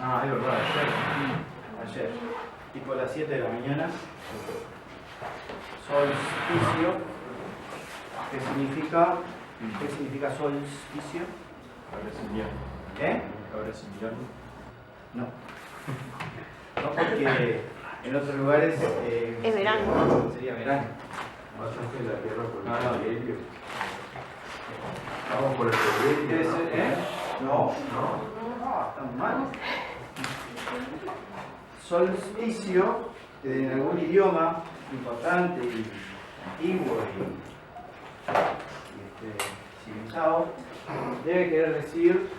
Ah, es verdad, Ayer, tipo a las 7 de la mañana, solsticio, ¿qué significa solsticio? ahora es invierno. Ahora es invierno. No. No, porque en otros lugares es verano. sería verano. Pasaste la tierra por el Ah, telescopio. Vamos por el telescopio. No, tan mal. Solsticio, en algún idioma importante y antiguo y civilizado, debe querer decir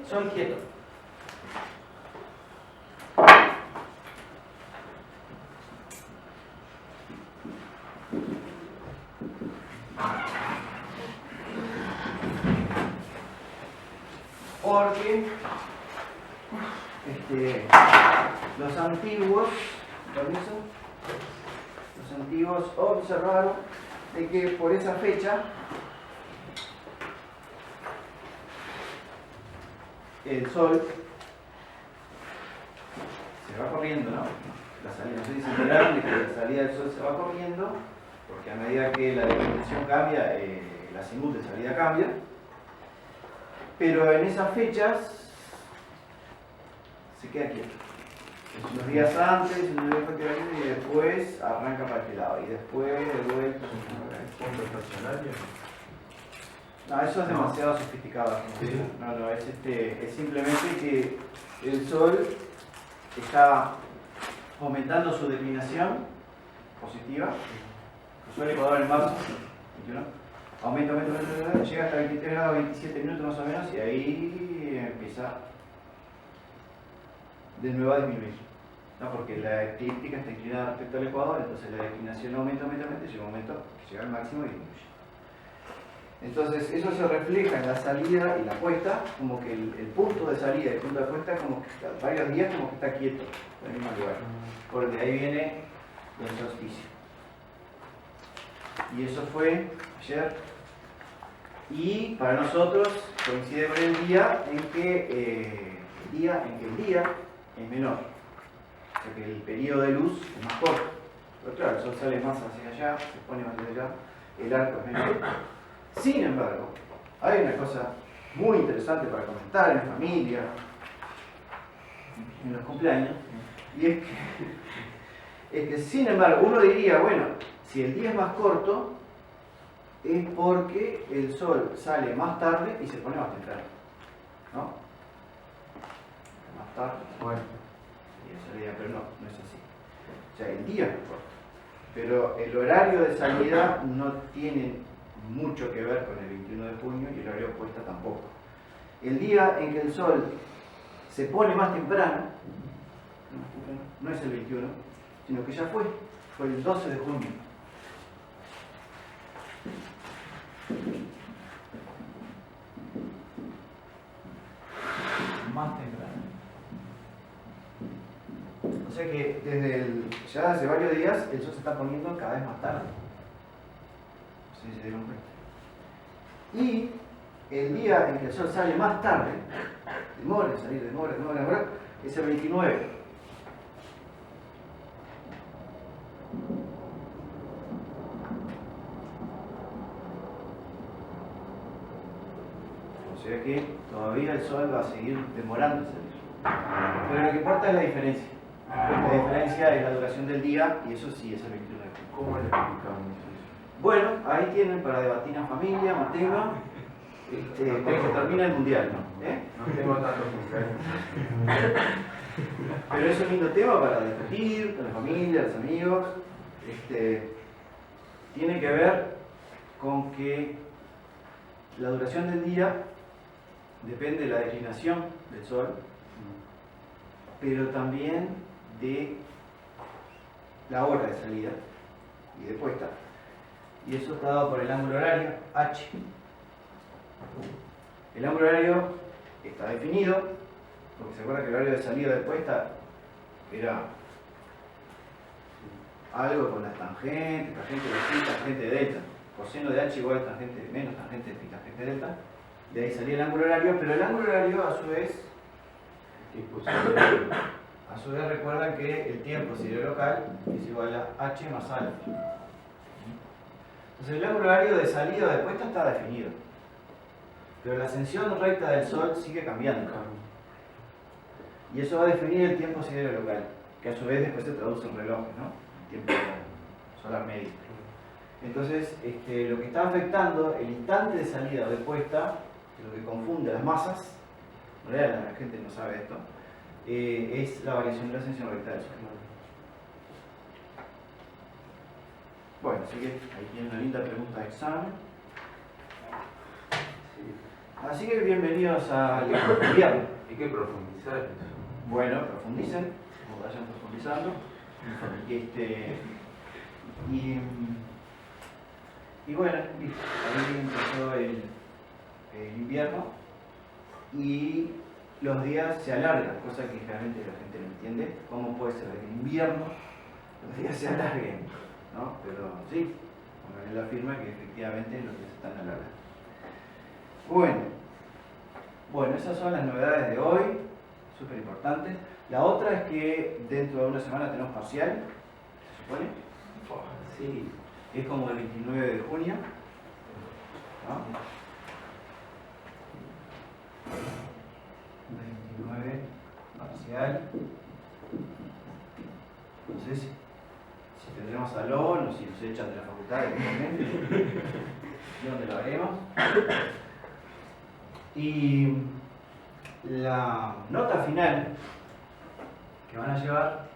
sol quieto. Porque los antiguos observaron de que por esa fecha el sol se va corriendo, ¿no? La salida, no sé si se enteraron de que la salida del sol se va corriendo, porque a medida que la declinación cambia, el azimut de salida cambia. Pero en esas fechas se queda quieto. Unos días antes, unos días posteriores, y después arranca para este lado. Y después de vuelta. ¿Punto estacionario? No, eso es demasiado sofisticado. Sí. No, es simplemente que el Sol está aumentando su declinación positiva. El Sol ecuador en marzo, 21. Aumenta, llega hasta 23 grados, 27 minutos más o menos, y ahí empieza de nuevo a disminuir. ¿No? Porque la eclíptica está inclinada respecto al ecuador, entonces la declinación aumenta, llega un momento que llega al máximo y disminuye. Entonces eso se refleja en la salida y la puesta, como que el punto de salida y el punto de puesta, como que varios días como que está quieto en el mismo lugar. Por de ahí viene el solsticio. Y eso fue ayer. Y para nosotros coincide con el día en que el día es menor. O sea que el periodo de luz es más corto. Pero claro, el sol sale más hacia allá, se pone más hacia allá, el arco es menor. Sin embargo, hay una cosa muy interesante para comentar en familia, en los cumpleaños, y es que sin embargo uno diría, bueno, si el día es más corto, es porque el sol sale más tarde y se pone más temprano, ¿no? Más tarde, bueno, sería, pero no es así. O sea, el día es más corto, pero el horario de salida no tiene mucho que ver con el 21 de junio y el horario de puesta tampoco. El día en que el sol se pone más temprano, no es el 21, sino que ya fue el 12 de junio. Más temprano. O sea que ya hace varios días el sol se está poniendo cada vez más tarde. No sé si se dieron cuenta. Y el día en que el sol sale más tarde, demora en salir, es el 29. O sea que todavía el sol va a seguir demorando en salir. Pero lo que importa es la diferencia. La diferencia es la duración del día y eso sí es el 21 de junio. ¿Cómo le explicamos eso? Bueno, ahí tienen para debatir en familia, Matema, cuando termina el mundial, ¿no? No tengo tantos cumpleaños. Pero es un lindo tema para discutir con la familia, los amigos. Tiene que ver con que la duración del día depende de la declinación del sol, pero también de la hora de salida y de puesta. Y eso está dado por el ángulo horario, H. El ángulo horario está definido, porque se acuerda que el horario de salida y de puesta era algo con las tangentes, tangente de phi, tangente de delta. Coseno de H igual a tangente de menos, tangente de phi, tangente de delta. De ahí salía el ángulo horario, pero el ángulo horario a su vez Tipo sideral. A su vez recuerdan que el tiempo sideral local es igual a h más alfa. Entonces el ángulo horario de salida o de puesta está definido. Pero la ascensión recta del Sol sigue cambiando. Y eso va a definir el tiempo sideral local, que a su vez después se traduce en relojes, ¿no? El tiempo solar medio. Entonces, lo que está afectando el instante de salida o de puesta, lo que confunde las masas, en realidad la gente no sabe esto, es la variación de la ascensión recta del Sol. Bueno, así que ahí tiene una linda pregunta de examen. Sí. Así que bienvenidos al invierno. Hay que profundizar en eso. Bueno, profundicen, como vayan profundizando. Y bueno, listo. Ahí empezó el invierno y los días se alargan, cosa que generalmente la gente no entiende. ¿Cómo puede ser que en invierno los días se alarguen? ¿No? Pero sí, pongan la firma que efectivamente los días están alargados. Bueno, esas son las novedades de hoy, súper importantes. La otra es que dentro de una semana tenemos parcial, ¿se supone? Sí. Es como el 29 de junio, ¿no? 29, parcial. No sé si tendremos salón o si nos echan de la facultad eventualmente. ¿Y dónde lo haremos? Y la nota final que van a llevar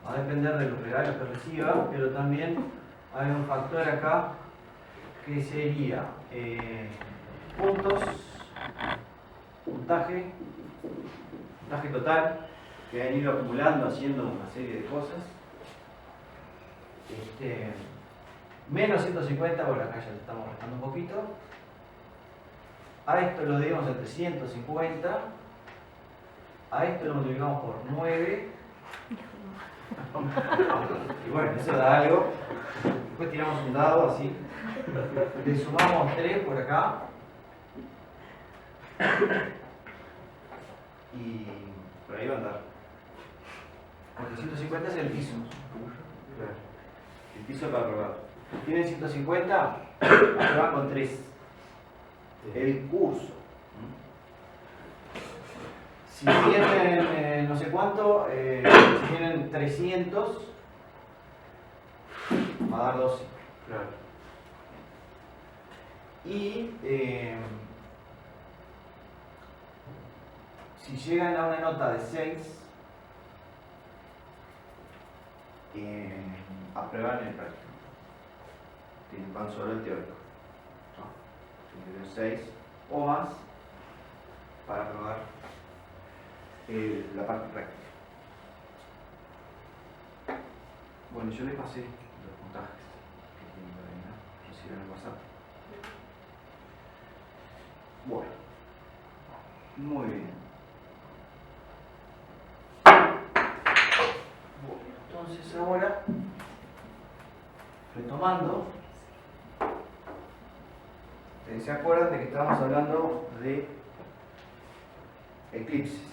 va a depender de los regalos que reciba, pero también hay un factor acá que sería puntos, puntaje total, que han ido acumulando haciendo una serie de cosas. Menos 150, bueno, acá ya le estamos restando un poquito. A esto lo dividimos entre 150. A esto lo multiplicamos por 9. Y bueno, eso da algo. Después tiramos un dado así. Le sumamos 3 por acá. Y por ahí va a andar. Porque 150 es el piso. El piso para probar. Tienen 150, van con 3. El curso. Si tienen no sé cuánto, si tienen 300, va a dar 12. Claro. Y si llegan a una nota de 6, aprueban el práctico. Van solo el teórico. Tienen que tener 6 o más para aprobar la parte práctica. Bueno, yo les pasé los puntajes que tienen por ahí, ¿no? Reciben el WhatsApp. Bueno, muy bien. Bueno, entonces ahora, retomando, ¿se acuerdan de que estábamos hablando de eclipses?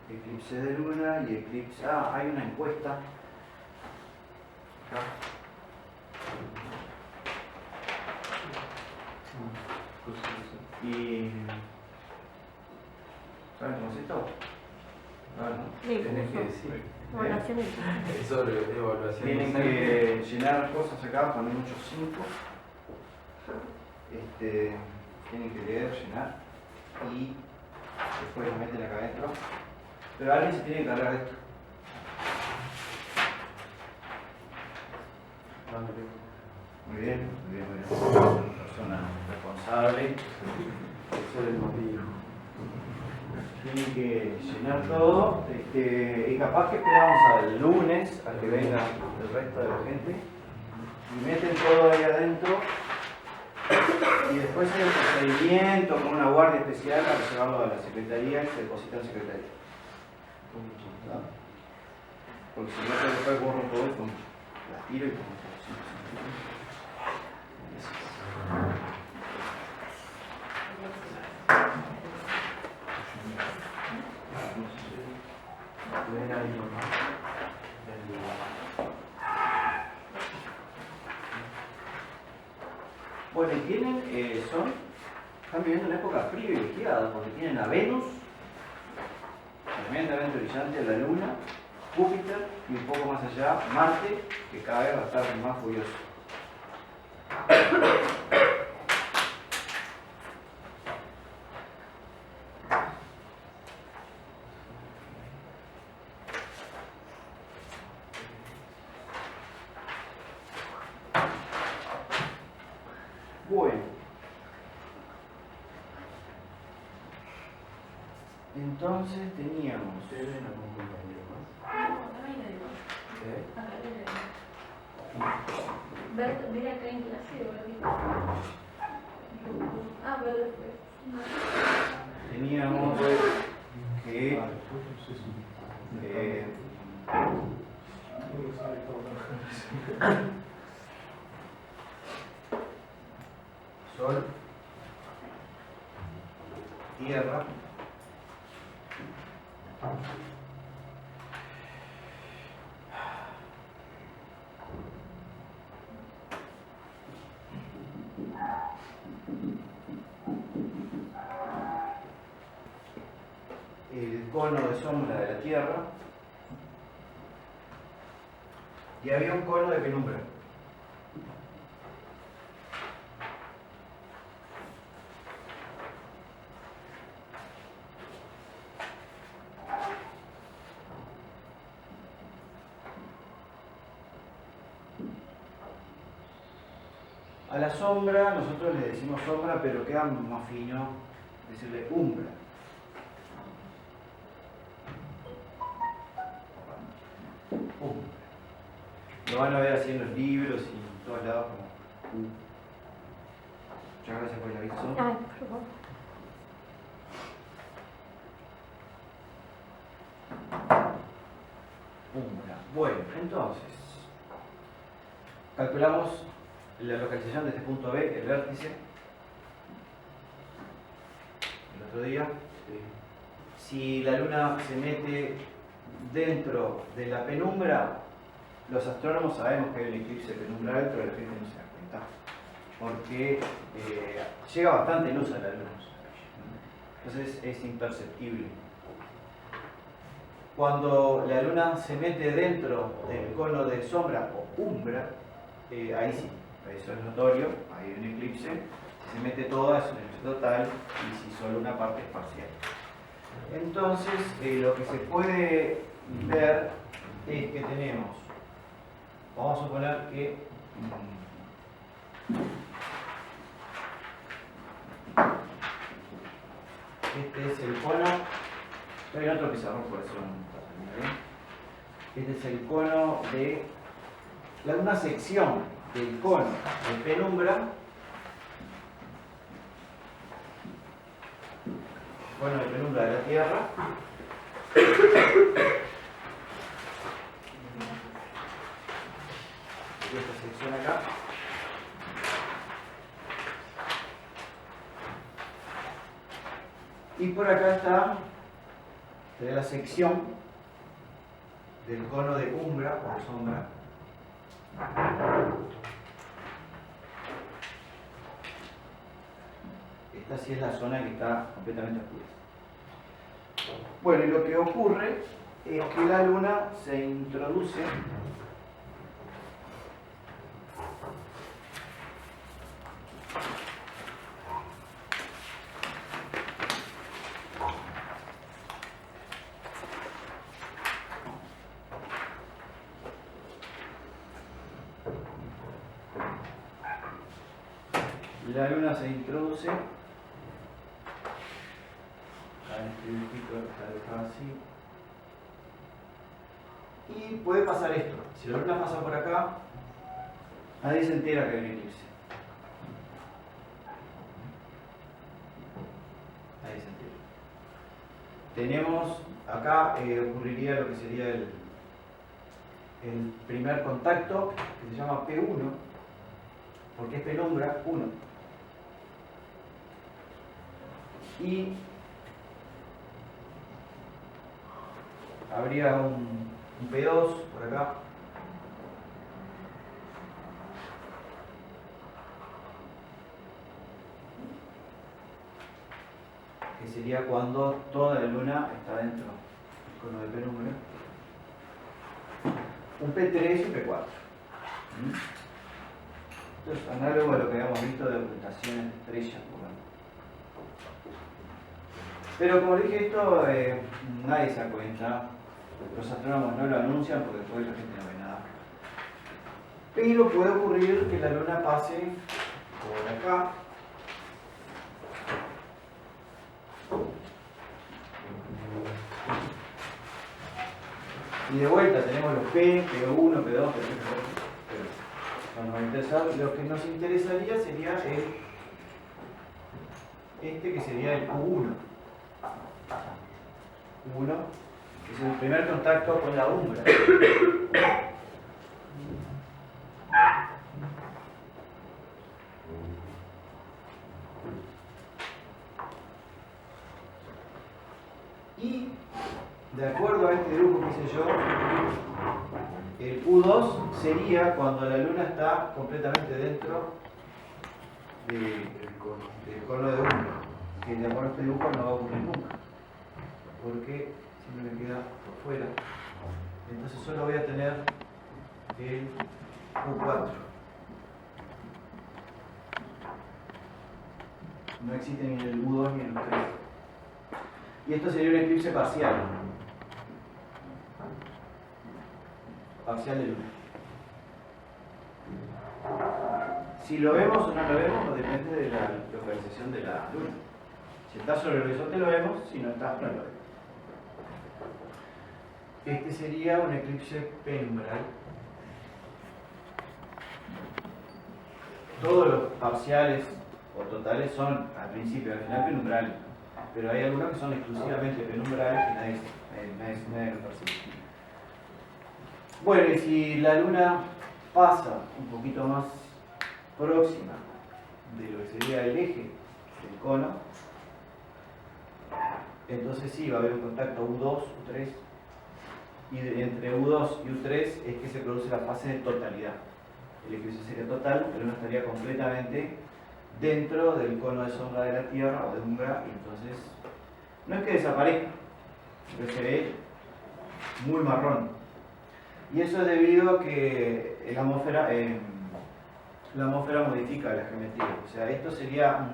Eclipse de luna y eclipse... hay una encuesta. Acá. Y... ¿saben cómo es esto? ¿No? Sí, Tenés que curso. decir. Evaluación del curso. Es sobre evaluación. Tienen que llenar cosas acá, poner muchos 5. Tienen que leer, llenar y después lo meten acá adentro. Pero alguien se tiene que encargar de esto. Muy bien, muy bien, muy bien. Una persona responsable. Eso es el motivo. Tienen que llenar todo. Y capaz que esperamos al lunes a que venga el resto de la gente. Y meten todo ahí adentro. Y después hay un procedimiento con una guardia especial para llevarlo a la secretaría y se deposita en la secretaría. ¿No? Porque si no, se después borro todo y las tiro y como Bueno, y tienen, están viviendo una época privilegiada porque tienen a Venus, tremendamente brillante, la Luna, Júpiter y un poco más allá, Marte, que cada vez va a estar más furioso. Bueno, entonces teníamos. ¿Ustedes ven algún compañero más? No, también le digo. ¿Eh? Acá le digo. Ver acá en clase o lo mismo. Ah, pero después. Teníamos que Sol, Tierra, el cono de sombra de la Tierra y había un cono de penumbra. A la sombra nosotros le decimos sombra, pero queda más fino decirle umbra. Umbra. Lo van a ver así en los libros y en todos lados como Muchas gracias por el aviso. Ay, por favor. Umbra. Bueno, entonces calculamos la localización de este punto B, el vértice, el otro día. Si la luna se mete dentro de la penumbra, los astrónomos sabemos que hay un eclipse penumbral, pero la gente no se da cuenta, porque llega bastante luz a la luna, entonces es imperceptible. Cuando la luna se mete dentro del cono de sombra o umbra, ahí sí, eso es notorio, hay un eclipse. Si se mete toda es un eclipse total y si solo una parte es parcial. Entonces, lo que se puede ver es que tenemos, vamos a suponer que este es el cono, hay otro pizarrón por eso no pasa nada bien. Este es el cono de una sección del cono de penumbra, cono de penumbra de la Tierra. Y esta sección acá. Y por acá está la sección del cono de umbra o de sombra. Esta sí es la zona que está completamente oscura. Bueno, y lo que ocurre es que la luna se introduce así. Y puede pasar esto. Si la luna pasa por acá, nadie se entera que hay un eclipse. Nadie se entera. Tenemos acá, ocurriría lo que sería el primer contacto, que se llama P1, porque es penumbra 1. Y habría un un P2 por acá. Que sería cuando toda la luna está dentro del cono de penumbra. Un P3 y un P4. Esto es análogo a lo que habíamos visto de ocultaciones de estrellas. Pero como dije, esto nadie se da cuenta. Los astrónomos no lo anuncian porque después la gente no ve nada. Pero puede ocurrir que la luna pase por acá. Y de vuelta tenemos los P, P1, P2, P3, P4. Lo que nos interesaría sería este que sería el U1. U1, que es el primer contacto con la umbra. Y de acuerdo a este dibujo que hice yo, el U2 sería cuando la luna está completamente dentro del cono de umbra, que de acuerdo a este dibujo no va a ocurrir nunca, porque siempre me queda por fuera. Entonces solo voy a tener el U4. No existe ni el U2 ni el U3. Y esto sería un eclipse parcial. Parcial de luna. Si lo vemos o no lo vemos depende de la localización de la luna. Si está sobre el horizonte lo vemos, si no está, no lo vemos. Este sería un eclipse penumbral. Todos los parciales o totales son al principio y al final penumbrales, pero hay algunos que son exclusivamente penumbrales que nadie lo percibe. Bueno, y si la luna pasa un poquito más próxima de lo que sería el eje del cono, entonces sí va a haber un contacto U2, U3, y entre U2 y U3 es que se produce la fase de totalidad. El eclipse sería total, pero no estaría completamente dentro del cono de sombra de la Tierra o de umbra, y entonces no es que desaparezca, pero se ve muy marrón. Y eso es debido a que la atmósfera modifica la geometría. O sea, esto sería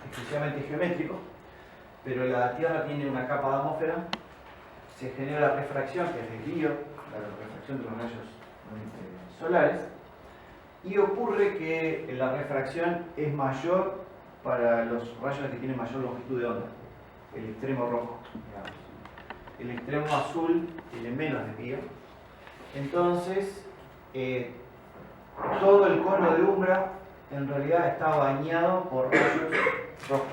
exclusivamente geométrico, pero la Tierra tiene una capa de atmósfera, se genera la refracción, que es desvío, la refracción de los rayos solares, y ocurre que la refracción es mayor para los rayos que tienen mayor longitud de onda, el extremo rojo, digamos. El extremo azul tiene menos desvío. Entonces, todo el cono de umbra en realidad está bañado por rayos rojos.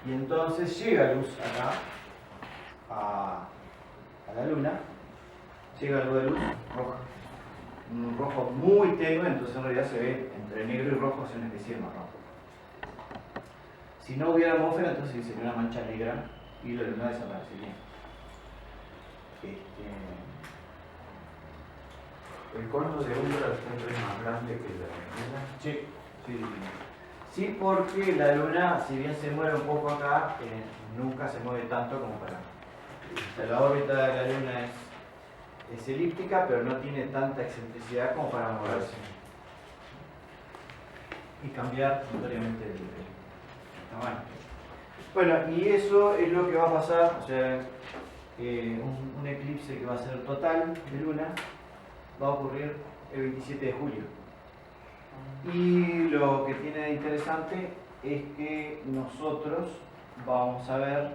Y entonces llega luz acá, a la luna, llega algo de luz roja. Un rojo muy tenue, entonces en realidad se ve entre negro y rojo, es una especie de marrón. Si no hubiera atmósfera, entonces sería una mancha negra y la luna desaparecería. ¿El cono de umbra siempre es más grande que la luna? Sí, sí, sí. Sí, porque la luna, si bien se mueve un poco acá, nunca se mueve tanto como para... O sea, la órbita de la luna es elíptica, pero no tiene tanta excentricidad como para moverse y cambiar notoriamente el tamaño. Bueno, y eso es lo que va a pasar, o sea, un eclipse que va a ser total de luna va a ocurrir el 27 de julio. Y lo que tiene de interesante es que nosotros vamos a ver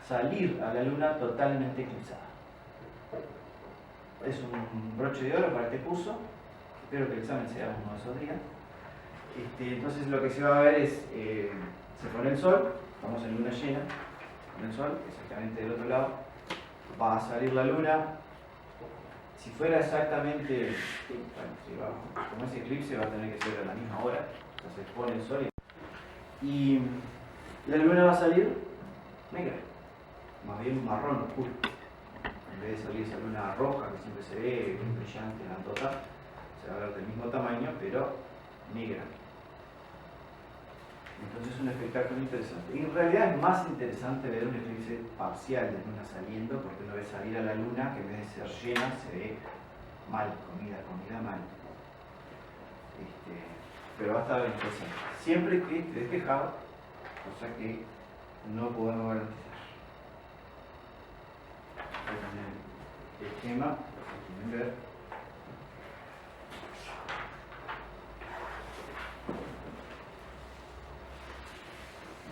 salir a la luna totalmente eclipsada. Es un broche de oro para este curso. Espero que el examen sea uno de esos días. Entonces lo que se va a ver es, se pone el sol, estamos en luna llena, con el sol, exactamente del otro lado, va a salir la luna. Si fuera exactamente, bueno, como ese eclipse va a tener que ser a la misma hora, entonces pone el sol y la luna va a salir negra. más bien un marrón oscuro. En vez de salir esa luna roja que siempre se ve, brillante, grandota, se va a ver del mismo tamaño, pero negra. Entonces es un espectáculo interesante. Y en realidad es más interesante ver un eclipse parcial de luna saliendo, porque uno ve salir a la luna que en vez de ser llena se ve mal, comida mal. Pero va a estar interesante. Siempre que esté despejado, cosa que no podemos garantizar. Voy a poner el esquema, si quieren ver.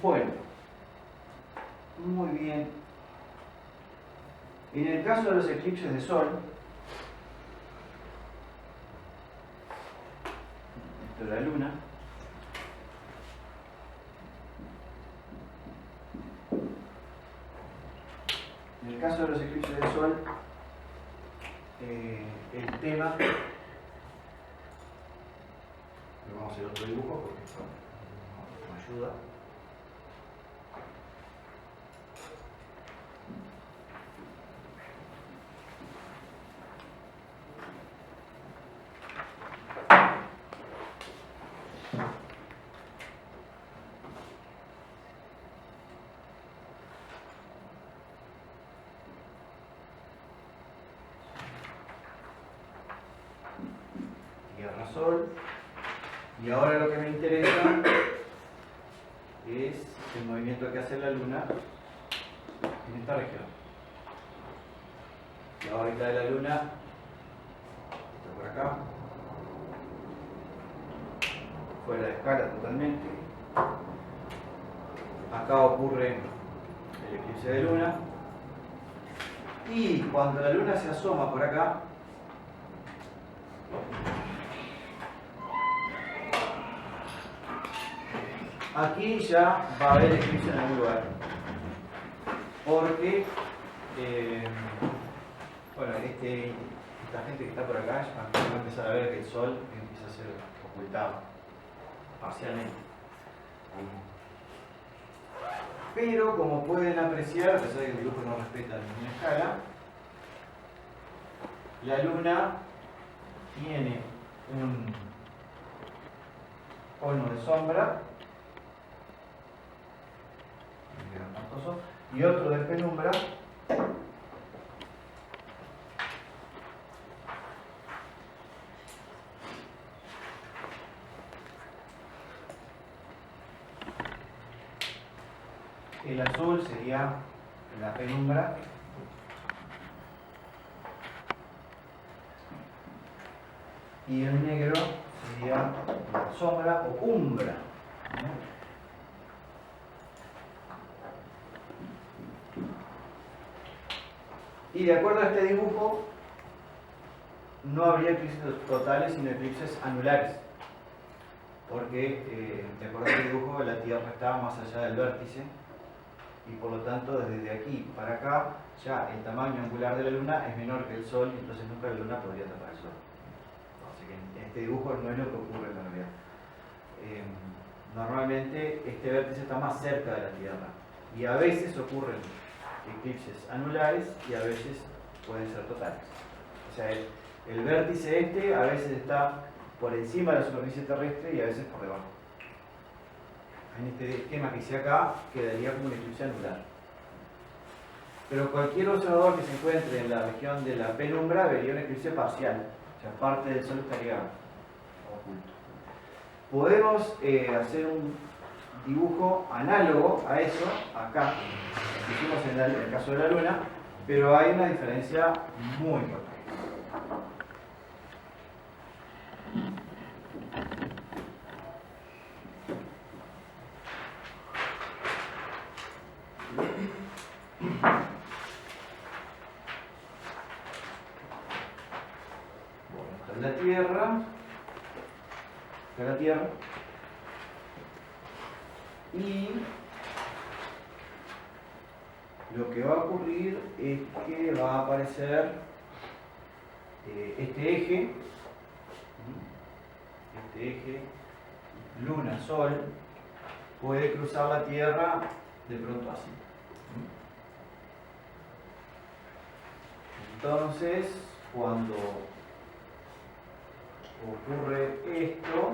Bueno, muy bien. En el caso de los eclipses de sol, esto es la luna, en el caso de los eclipses de sol, el tema, vamos a hacer otro dibujo porque esto no ayuda. Sol, y ahora lo que me interesa es el movimiento que hace la luna en esta región. La órbita de la luna está por acá, fuera de escala totalmente. Acá ocurre el eclipse de luna, y cuando la luna se asoma por acá, aquí ya va a haber eclipse en algún lugar, porque bueno, esta gente que está por acá ya va a empezar a ver que el sol empieza a ser ocultado parcialmente. Pero como pueden apreciar, a pesar de que el dibujo no respeta ninguna escala, la luna tiene un cono de sombra y otro de penumbra, el azul sería la penumbra y el negro sería la sombra o umbra. Y de acuerdo a este dibujo, no habría eclipses totales, sino eclipses anulares. Porque, de acuerdo a este dibujo, la Tierra está más allá del vértice, y por lo tanto, desde aquí para acá, ya el tamaño angular de la Luna es menor que el Sol, y entonces nunca la Luna podría tapar el Sol. Así que en este dibujo no es lo que ocurre en la realidad. Normalmente, este vértice está más cerca de la Tierra, y a veces ocurren eclipses anulares y a veces pueden ser totales. O sea, el vértice este a veces está por encima de la superficie terrestre y a veces por debajo. En este esquema que hice acá quedaría como un eclipse anular. Pero cualquier observador que se encuentre en la región de la penumbra vería un eclipse parcial, o sea, parte del Sol estaría oculto. Podemos hacer un dibujo análogo a eso acá, que hicimos en el caso de la Luna, pero hay una diferencia muy importante. Bueno, esta es la Tierra. Esta es la Tierra. Y lo que va a ocurrir es que va a aparecer este eje Luna-Sol puede cruzar la Tierra de pronto así. Entonces, cuando ocurre esto,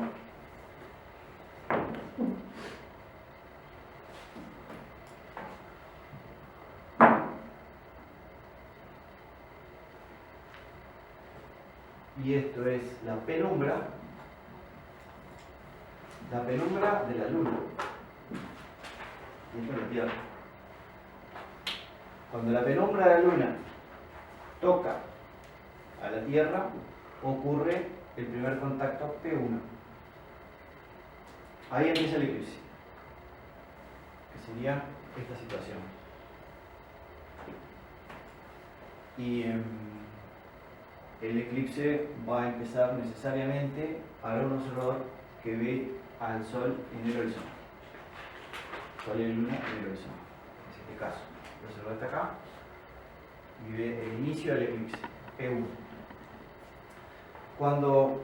y esto es la penumbra de la luna, y esto es la Tierra. Cuando la penumbra de la luna toca a la Tierra, ocurre el primer contacto P1. Ahí empieza el eclipse, que sería esta situación. Y el eclipse va a empezar necesariamente para un observador que ve al Sol en el horizonte. Sol y Luna en el horizonte. En este caso, el observador está acá y ve el inicio del eclipse, P1. Cuando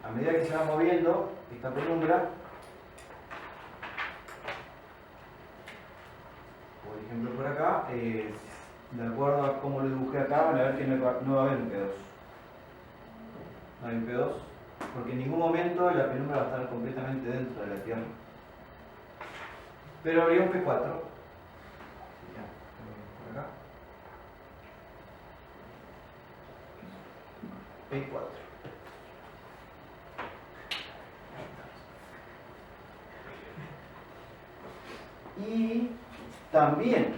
a medida que se va moviendo esta penumbra, por ejemplo por acá, de acuerdo a cómo lo dibujé acá, van a ver que no va a haber un P2. No hay un P2, porque en ningún momento la penumbra va a estar completamente dentro de la Tierra. Pero habría un P4. Por acá. P4. Y también,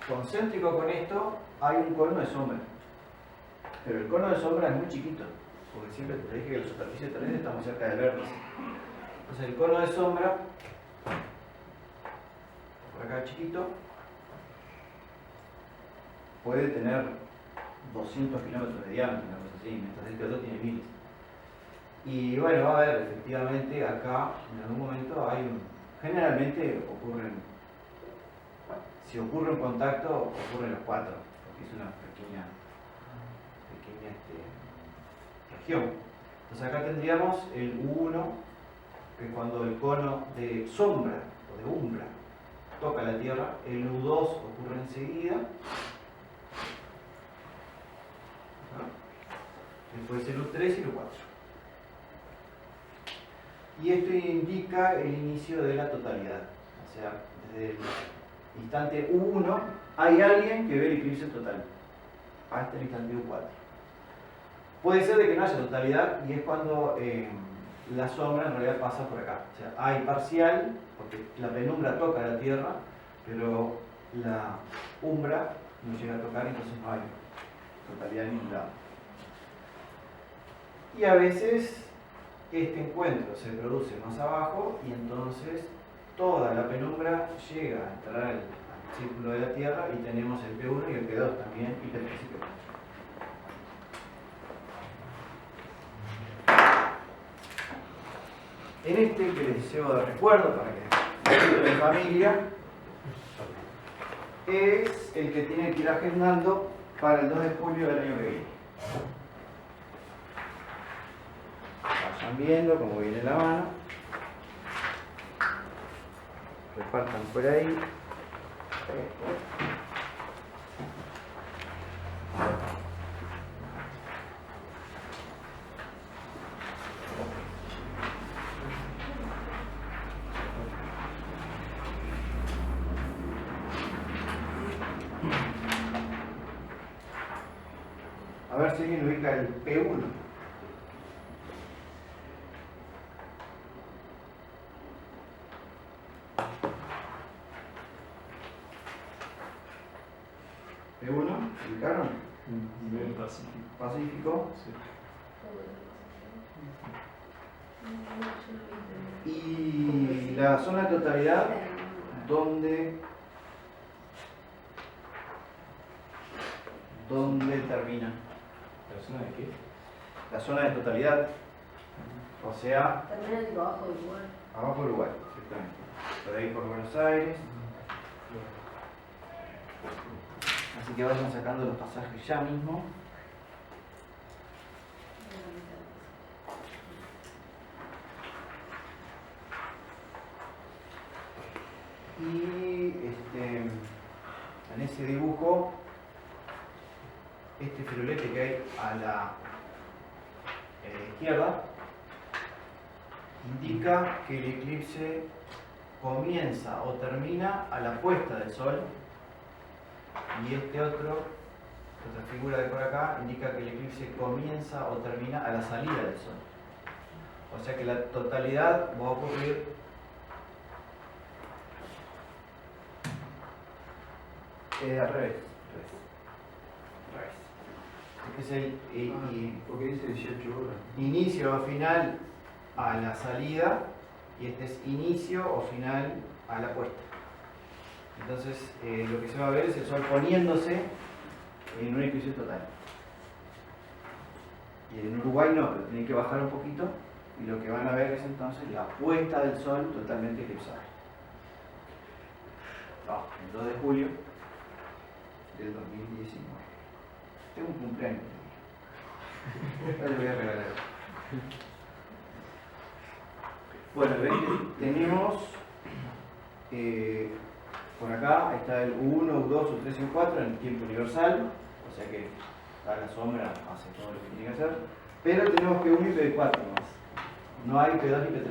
concéntrico con esto, hay un cono de sombra. Pero el cono de sombra es muy chiquito, porque siempre te dije que la superficie terrestre está muy cerca del vértice. Entonces el cono de sombra, por acá chiquito, puede tener 200 kilómetros de diámetro, una cosa así, mientras este otro tiene miles. Y bueno, va a haber efectivamente acá, en algún momento hay generalmente ocurren, si ocurre un contacto, ocurren los cuatro, porque es una pequeña región. Entonces acá tendríamos el U1, que es cuando el cono de sombra o de umbra toca la Tierra. El U2 ocurre enseguida. Después el U3 y el U4. Y esto indica el inicio de la totalidad. O sea, desde el instante U1 hay alguien que ve el eclipse total. Hasta el instante U4. Puede ser de que no haya totalidad y es cuando la sombra en realidad pasa por acá. O sea, hay parcial, porque la penumbra toca la Tierra, pero la umbra no llega a tocar, entonces no hay totalidad en ningún lado. Y a veces este encuentro se produce más abajo y entonces toda la penumbra llega a entrar al círculo de la Tierra y tenemos el P1 y el P2 también y P3 y P4. En este que les llevo de recuerdo para que de familia es el que tiene que ir agendando para el 2 de julio del año que viene. Vayan viendo cómo viene la mano. Repartan por ahí. A ver si alguien ubica el P1. P1, ¿ubicaron? Nivel Pacífico. Pacífico. Sí. Y la zona de totalidad, ¿dónde termina? ¿La zona de qué? La zona de totalidad. O sea, Termina tipo abajo del lugar. abajo del Uruguay, exactamente. Por ahí por Buenos Aires. Así que vayan sacando los pasajes ya mismo. Y en ese dibujo, este firulete que hay a la izquierda indica que el eclipse comienza o termina a la puesta del sol, y este otra figura de por acá indica que el eclipse comienza o termina a la salida del sol. O sea que la totalidad va a ocurrir al revés. Este es el porque dice 18 horas. inicio o final a la salida, y este es inicio o final a la puesta. Entonces lo que se va a ver es el sol poniéndose en un eclipse total. Y en Uruguay no, pero tienen que bajar un poquito, y lo que van a ver es entonces la puesta del sol totalmente eclipsada. El 2 de julio del 2019. Tengo un cumpleaños. Ahora le voy a regalar. Bueno, ven que tenemos por acá está el U1, U2, U3 y U4 en tiempo universal, o sea que a la sombra hace todo lo que tiene que hacer, pero tenemos P1 y P4 más, no hay P2 ni P3.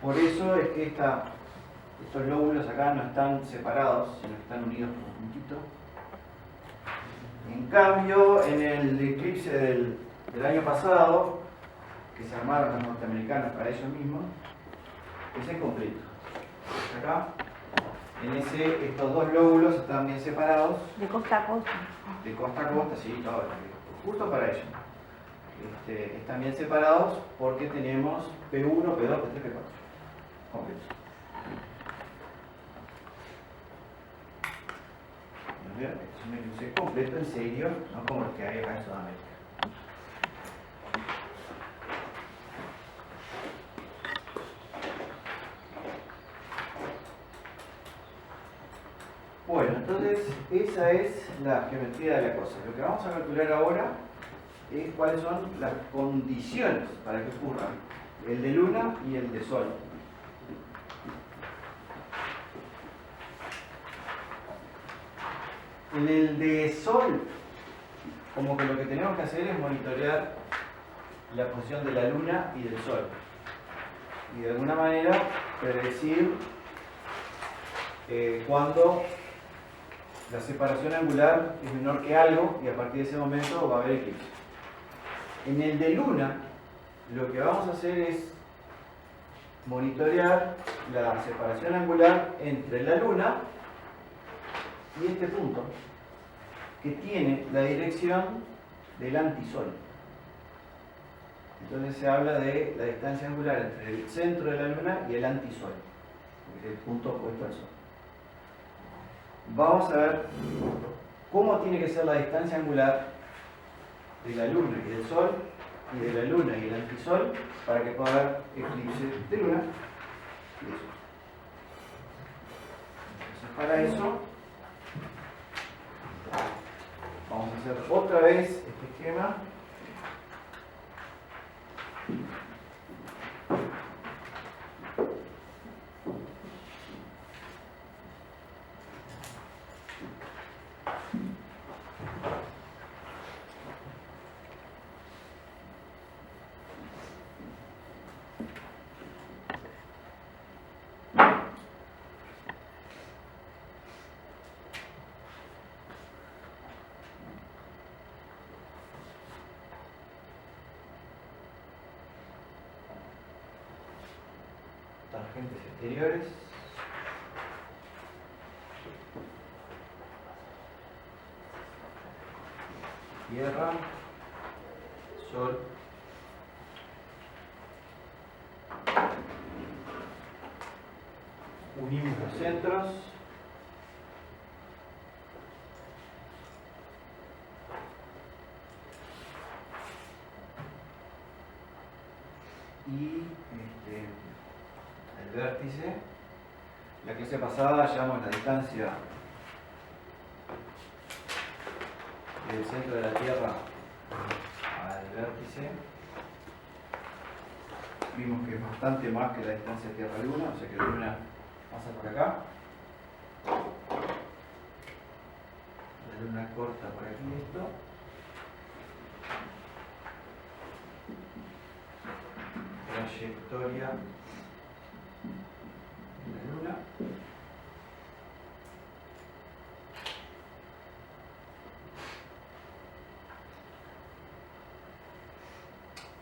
Por eso es que estos lóbulos acá no están separados, sino que están unidos por un puntito. En cambio, en el eclipse del año pasado, que se armaron los norteamericanos para ellos mismos, ese es completo. Acá, estos dos lóbulos están bien separados. De costa a costa. De costa a costa, sí, todo, justo para ellos. Están bien separados porque tenemos P1, P2, P3, P4. Completo. Este es un eclipse completo, en serio, no como los que hay acá en Sudamérica. Bueno, entonces esa es la geometría de la cosa. Lo que vamos a calcular ahora es cuáles son las condiciones para que ocurran el de luna y el de sol. En el de sol, como que lo que tenemos que hacer es monitorear la posición de la luna y del sol, y de alguna manera predecir cuando la separación angular es menor que algo, y a partir de ese momento va a haber eclipse. En el de luna, lo que vamos a hacer es monitorear la separación angular entre la luna y este punto, que tiene la dirección del antisol. Entonces se habla de la distancia angular entre el centro de la luna y el antisol, que es el punto opuesto al sol. Vamos a ver cómo tiene que ser la distancia angular de la luna y del sol, y de la luna y el antisol, para que pueda haber eclipse de luna y de sol. Entonces, para eso vamos a hacer otra vez este esquema. Tangentes exteriores. Tierra, Sol, unimos los centros, y el vértice. La clase pasada llevamos la distancia del centro de la Tierra al vértice. Vimos que es bastante más que la distancia Tierra-Luna, o sea que la Luna pasa por acá. La luna corta por aquí esto. Trayectoria de la luna.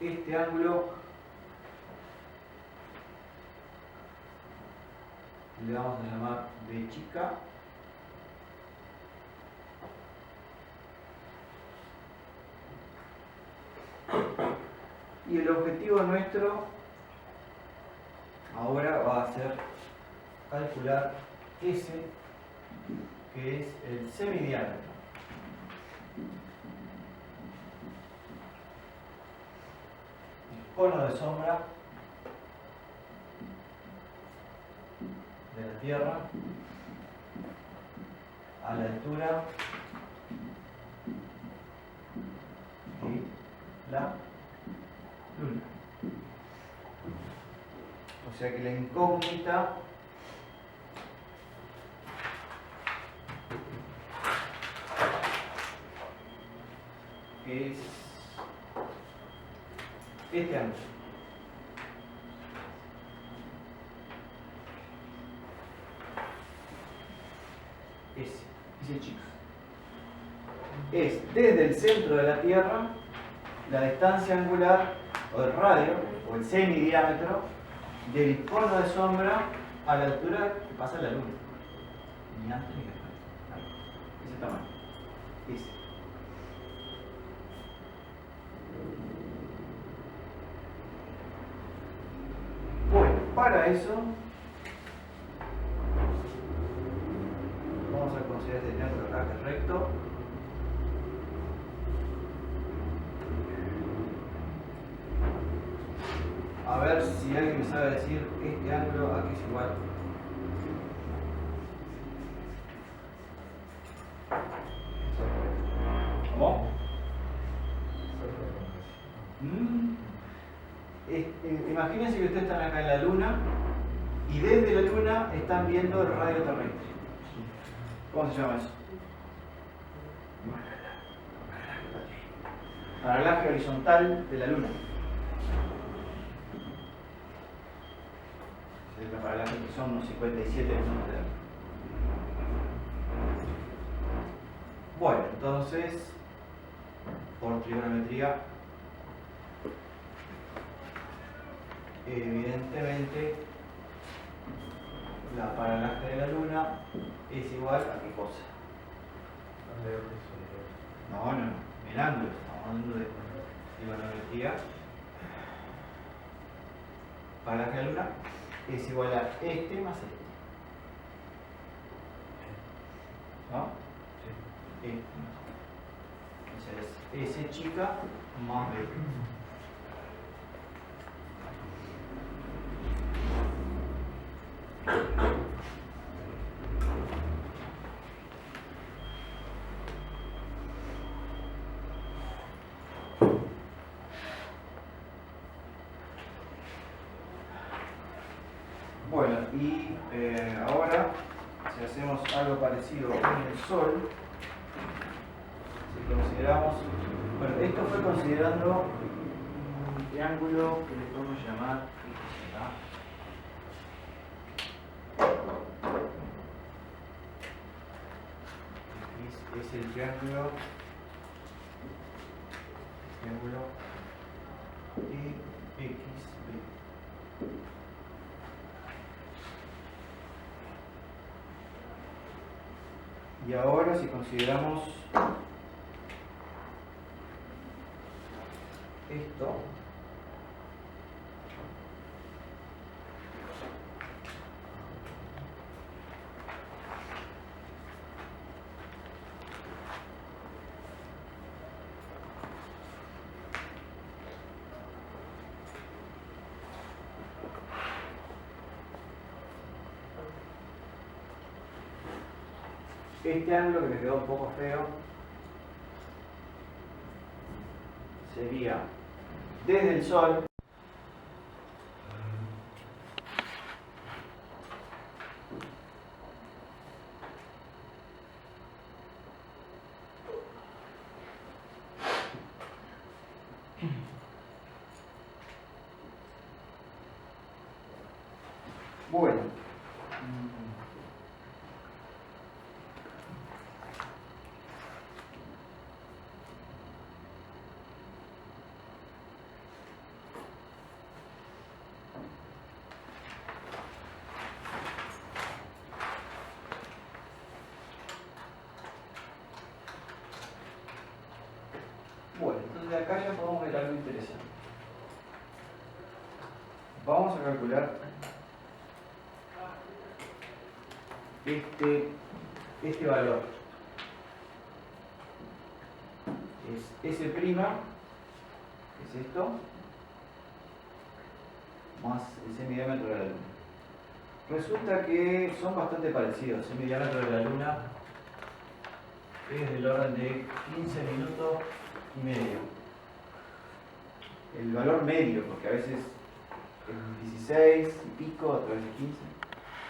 Este ángulo le vamos a llamar B chica. Y el objetivo nuestro ahora va a ser calcular S, que es el semidiámetro. El cono de sombra de la Tierra a la altura de la Luna. O sea que la incógnita es este ángulo. Ese chico. Es desde el centro de la Tierra la distancia angular o el radio o el semidiámetro del cono de sombra a la altura que pasa la Luna. Ni antes ni después. Ese tamaño. Ese. Bueno, para eso vamos a considerar este triángulo acá que es recto. A ver si alguien me sabe decir este ángulo a qué es igual. ¿Cómo? Imagínense que ustedes están acá en la Luna y desde la Luna están viendo el radio terrestre. ¿Cómo se llama eso? Paralaje horizontal de la Luna. La paralaje que son unos 57 kilómetros. Bueno, entonces, por trigonometría, evidentemente la paralaje de la Luna es igual a qué cosa. No, el ángulo, estamos hablando de trigonometría. Paralaje de la Luna es igual a este más este. ¿No? Sí. Entonces, S chica más B. Bueno, y ahora, si hacemos algo parecido en el Sol, si consideramos, bueno, esto fue considerando un triángulo que le podemos llamar X, es el triángulo EXB. Y ahora, si consideramos esto, este ángulo que me quedó un poco feo sería desde el Sol Bueno. Bueno, entonces acá ya podemos ver algo interesante. Vamos a calcular este valor. Es S', que es esto, más el semidiámetro de la Luna. Resulta que son bastante parecidos. El semidiámetro de la Luna es del orden de 15 minutos y medio. El valor medio, porque a veces es 16 y pico, otra vez 15,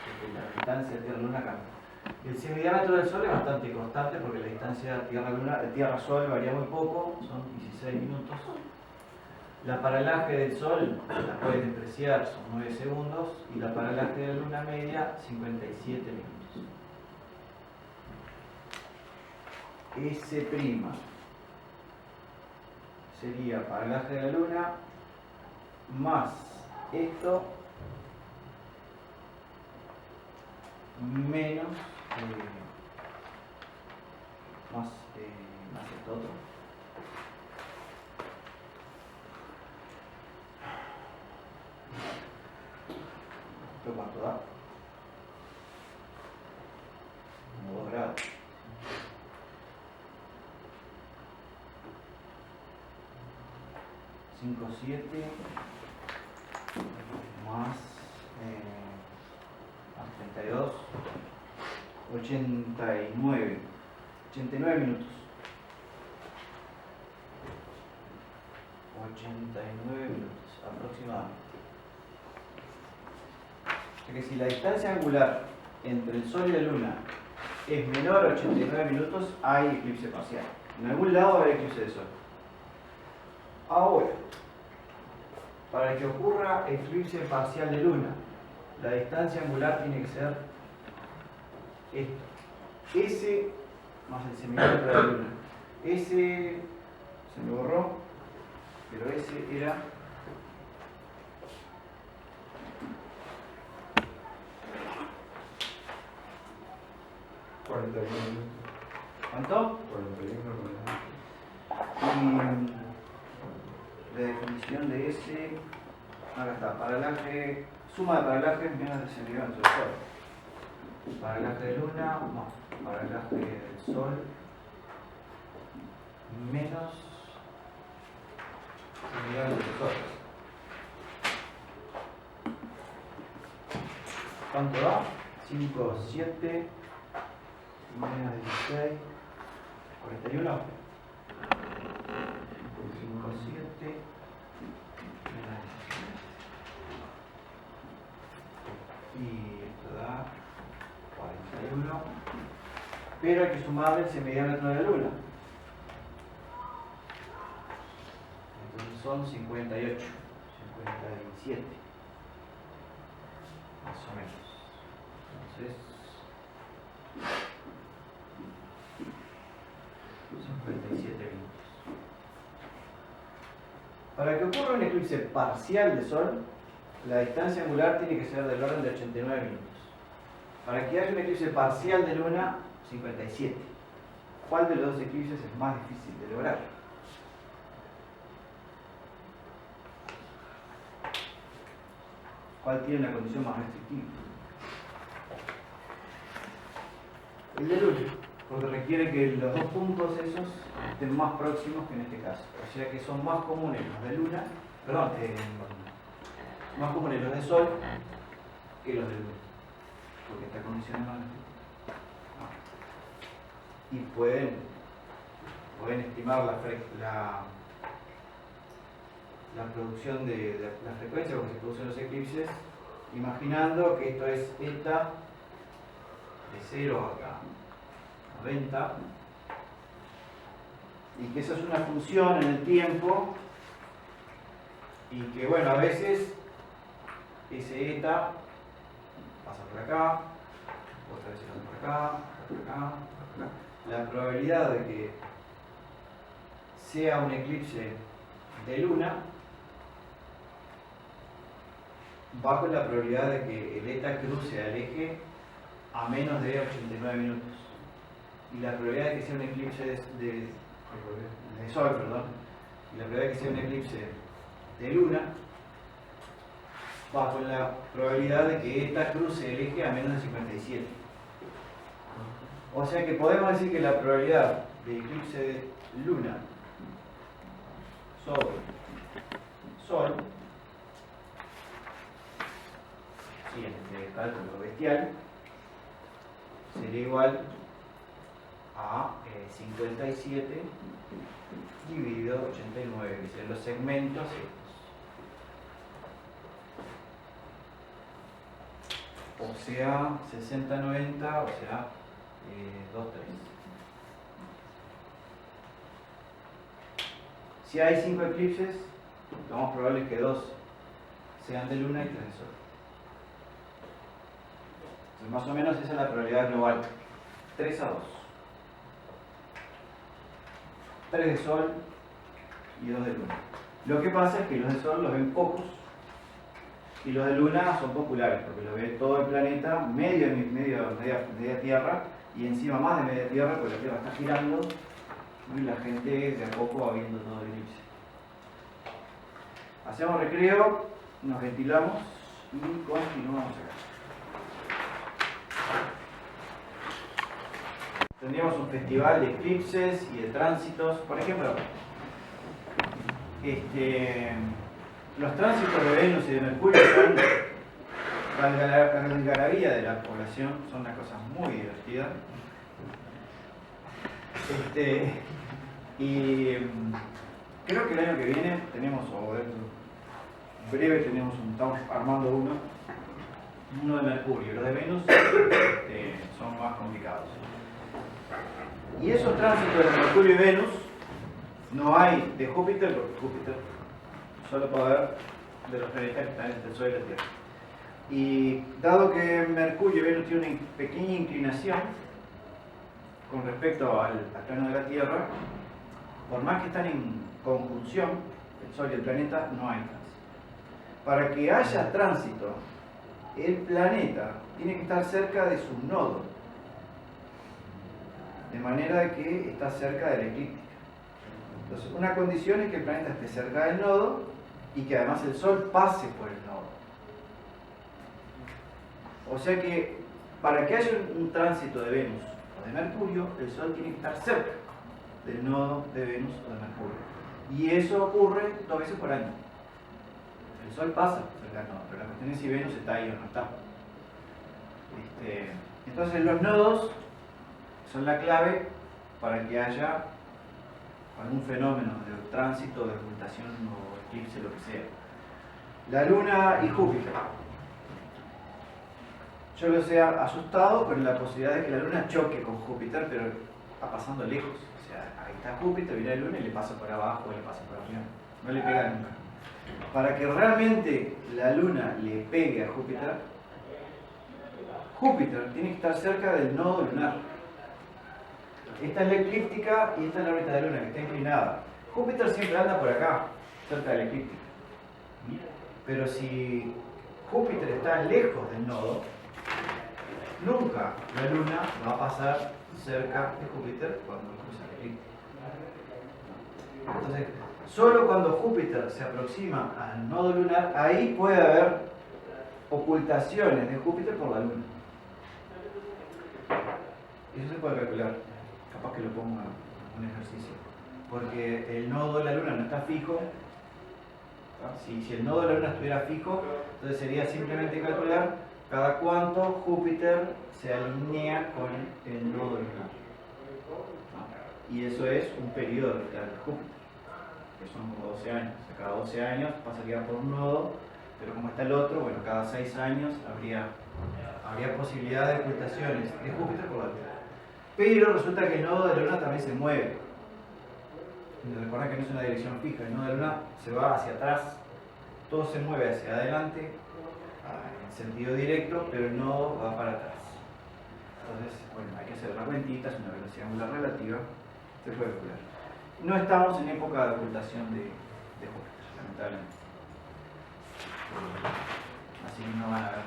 porque la distancia Tierra-Luna cambia. El semidiámetro del Sol es bastante constante porque la distancia Tierra-Sol varía muy poco, son 16 minutos. La paralaje del Sol la pueden despreciar, son 9 segundos, y la paralaje de la Luna media, 57 minutos. S' sería paralaje de la Luna más esto menos más esto otro. ¿Esto cuánto da? Como 2 grados. Cinco, 7 más 32, 89 minutos. 89 minutos aproximadamente. O sea que si la distancia angular entre el Sol y la Luna es menor a 89 minutos, hay eclipse parcial. En algún lado va a haber eclipse de Sol. Ahora, para que ocurra eclipse parcial de Luna, la distancia angular tiene que ser esto. S más el semidiámetro de la Luna. S se me borró, pero S era 41 minutos. ¿cuánto? 41 minutos. Y la definición de S, acá está, paralaje, suma de paralajes menos el semidiámetro del Sol. Paralaje de Luna, no, paralaje del Sol menos semidiámetro del Sol. ¿Cuánto da? 5, 7 menos 16, 41. 5, 7 menos 16. Y esto da 41. Pero hay que sumarle el semidiámetro de la Luna. Entonces son 58, 57. Más o menos. Entonces 57 minutos. Para que ocurra un eclipse parcial de Sol, la distancia angular tiene que ser del orden de 89 minutos. Para que haya un eclipse parcial de Luna, 57. ¿Cuál de los dos eclipses es más difícil de lograr? ¿Cuál tiene una condición más restrictiva? El de Luna, porque requiere que los dos puntos esos estén más próximos que en este caso. O sea que son más comunes los de Luna, perdón, más comunes los de Sol que los de Luna, porque esta condición es más restrictiva. Y pueden estimar la producción de la frecuencia con que se producen los eclipses, imaginando que esto es eta de 0 a 90, y que eso es una función en el tiempo, y que bueno, a veces ese eta pasa por acá, otra vez pasa por acá, por acá, por acá. La probabilidad de que sea un eclipse de luna va con la probabilidad de que el eta cruce al eje a menos de 89 minutos. Y la probabilidad de que sea un eclipse de sol, perdón, y la probabilidad de que sea un eclipse de luna va con la probabilidad de que eta cruce el eje a menos de 57. O sea que podemos decir que la probabilidad de eclipse de luna sobre sol, siguiente cálculo bestial, sería igual a 57 dividido 89, que serían los segmentos estos. O sea, 60-90, o sea, 2-3. Si hay 5 eclipses, lo más probable es que 2 sean de luna y 3 de sol. Entonces, más o menos esa es la probabilidad global. 3 a 2. 3 de sol y 2 de luna. Lo que pasa es que los de sol los ven pocos y los de luna son populares porque los ve todo el planeta, media Tierra y encima más de media Tierra porque la Tierra está girando y la gente de a poco va viendo todo el eclipse. Hacemos recreo, nos ventilamos y continuamos acá. Tendríamos un festival de eclipses y de tránsitos. Por ejemplo, los tránsitos de Venus y de Mercurio son la algarabía de la población, son una cosa muy divertida. Y creo que el año que viene tenemos, o breve estamos armando uno de Mercurio. Los de Venus son más complicados. Y esos tránsitos de Mercurio y Venus no hay de Júpiter, porque Júpiter solo puede haber de los planetas que están entre el Sol y la Tierra. Y dado que Mercurio y Venus tienen una pequeña inclinación con respecto al plano de la Tierra, por más que están en conjunción, el Sol y el planeta, no hay tránsito. Para que haya tránsito, el planeta tiene que estar cerca de su nodo, de manera que está cerca de la eclíptica. Entonces, una condición es que el planeta esté cerca del nodo y que además el Sol pase por el nodo. O sea que para que haya un tránsito de Venus o de Mercurio, el Sol tiene que estar cerca del nodo de Venus o de Mercurio. Y eso ocurre 2 veces por año. El Sol pasa cerca del nodo, pero la cuestión es si Venus está ahí o no está. Entonces los nodos son la clave para que haya algún fenómeno de tránsito, de ocultación o eclipse, lo que sea. La Luna y Júpiter. Yo los he asustado con la posibilidad de que la Luna choque con Júpiter, pero está pasando lejos. O sea, ahí está Júpiter, viene la Luna y le pasa por abajo, le pasa por arriba. No le pega nunca. Para que realmente la Luna le pegue a Júpiter, Júpiter tiene que estar cerca del nodo lunar. Esta es la eclíptica y esta es la órbita de la Luna, que está inclinada. Júpiter siempre anda por acá, cerca de la eclíptica. Pero si Júpiter está lejos del nodo, nunca la Luna va a pasar cerca de Júpiter cuando cruza la eclíptica. Entonces, solo cuando Júpiter se aproxima al nodo lunar, ahí puede haber ocultaciones de Júpiter por la Luna. Eso se puede calcular. Capaz que lo ponga un ejercicio. Porque el nodo de la Luna no está fijo. Si el nodo de la Luna estuviera fijo, entonces sería simplemente calcular cada cuánto Júpiter se alinea con el nodo lunar. Y eso es un periodo orbital de Júpiter, que son como 12 años. O sea, cada 12 años pasaría por un nodo, pero como está el otro, bueno, cada 6 años habría posibilidad de ocultaciones de Júpiter por la Luna. Pero resulta que el nodo de la Luna también se mueve. Recuerden que no es una dirección fija, el nodo de la Luna se va hacia atrás, todo se mueve hacia adelante, en sentido directo, pero el nodo va para atrás. Entonces, bueno, hay que hacer una cuentita, es una velocidad angular relativa, se puede calcular. No estamos en época de ocultación de Júpiter, lamentablemente. Así que no van a haber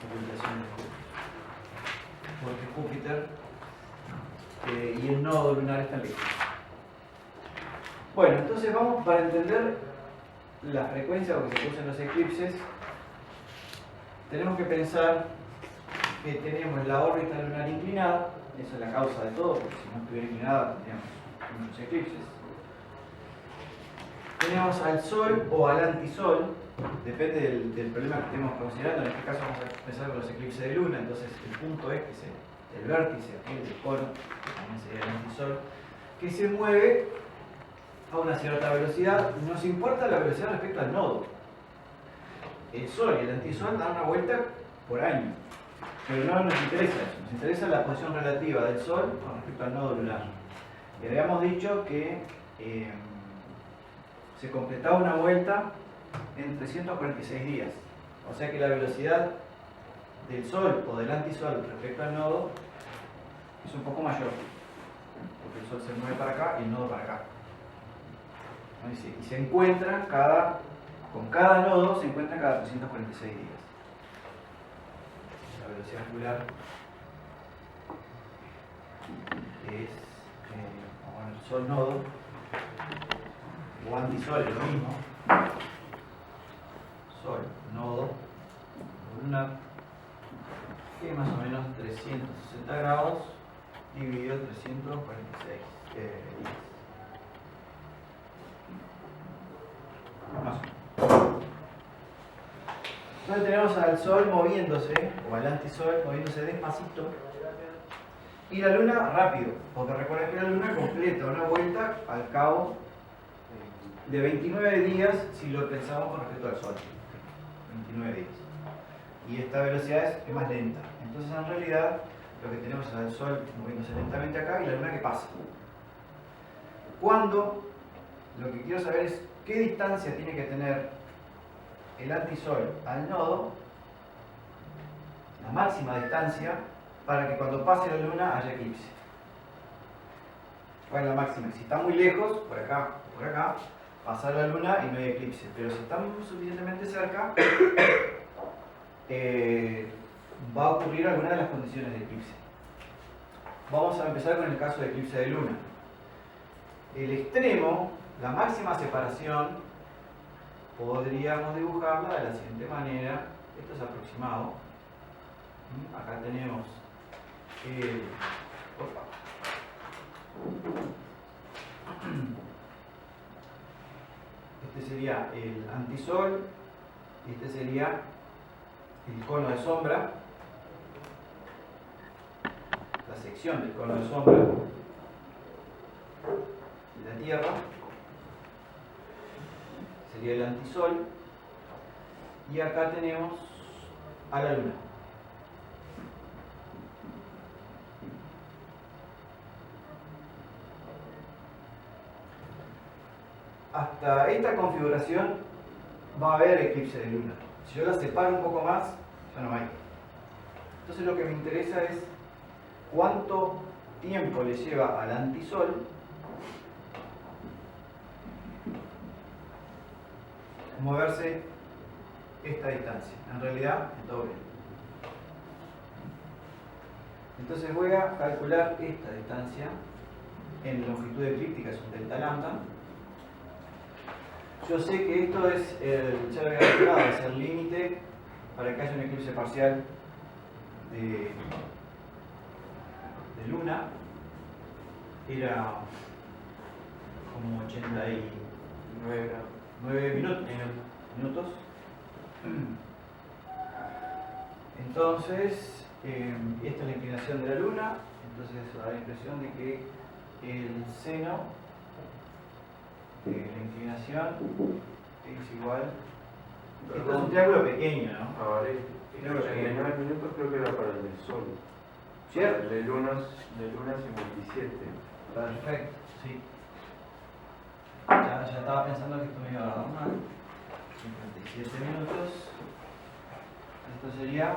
ocultación de Júpiter. Porque Júpiter y el nodo lunar están lejos. Bueno, entonces vamos, para entender la frecuencia con que se producen los eclipses, tenemos que pensar que tenemos la órbita lunar inclinada, esa es la causa de todo, porque si no estuviera inclinada tendríamos muchos eclipses. Tenemos al Sol o al antisol, depende del problema que estemos considerando. En este caso vamos a pensar con los eclipses de luna, entonces el punto es que el vértice, aquel del cono, que también sería el antisol, que se mueve a una cierta velocidad. Nos importa la velocidad respecto al nodo. El Sol y el antisol dan una vuelta por año, pero no nos interesa eso, nos interesa la posición relativa del Sol con respecto al nodo lunar. Y habíamos dicho que se completaba una vuelta en 346 días, o sea que la velocidad del Sol o del antisol respecto al nodo es un poco mayor, porque el Sol se mueve para acá y el nodo para acá. Y se encuentran con cada nodo se encuentran cada 346 días. La velocidad angular es el Sol nodo o antisol, es lo mismo. Sol nodo lunar, que es más o menos 360 grados dividido 346 días. Más o menos. Entonces tenemos al Sol moviéndose, o al antisol moviéndose despacito, y la Luna rápido, porque recuerden que la Luna completa una vuelta al cabo de 29 días si lo pensamos con respecto al Sol. 29 días. Y esta velocidad es más lenta. Entonces en realidad lo que tenemos es al Sol moviéndose lentamente acá y la Luna que pasa. Cuando lo que quiero saber es qué distancia tiene que tener el antisol al nodo, la máxima distancia, para que cuando pase la Luna haya eclipse. ¿Cuál es la máxima? Si está muy lejos, por acá, pasa la Luna y no hay eclipse. Pero si estamos suficientemente cerca, va a ocurrir alguna de las condiciones de eclipse. Vamos a empezar con el caso de eclipse de Luna. El extremo, la máxima separación, podríamos dibujarla de la siguiente manera. Esto es aproximado. Acá tenemos este sería el antisol y este sería el cono de sombra, la sección del cono de sombra de la Tierra. Sería el antisol, y acá tenemos a la Luna. Hasta esta configuración va a haber eclipse de Luna. Si yo la separo un poco más, ya no hay. Entonces lo que me interesa es cuánto tiempo le lleva al antisol moverse esta distancia. En realidad es doble. Entonces voy a calcular esta distancia en longitud eclíptica, es un delta lambda. Yo sé que esto es ya lo había calculado, es el límite para que haya un eclipse parcial de Luna. Era como 89 minutos. Entonces, esta es la inclinación de la Luna. Entonces eso da la impresión de que el seno de la inclinación es igual. Esto es un triángulo pequeño, ¿no? Ahora, 89 minutos creo que era para el del Sol. ¿Cierto? El de Luna 57. Perfecto, sí. Ya estaba pensando que esto me iba a dar mal. 57 minutos. Esto sería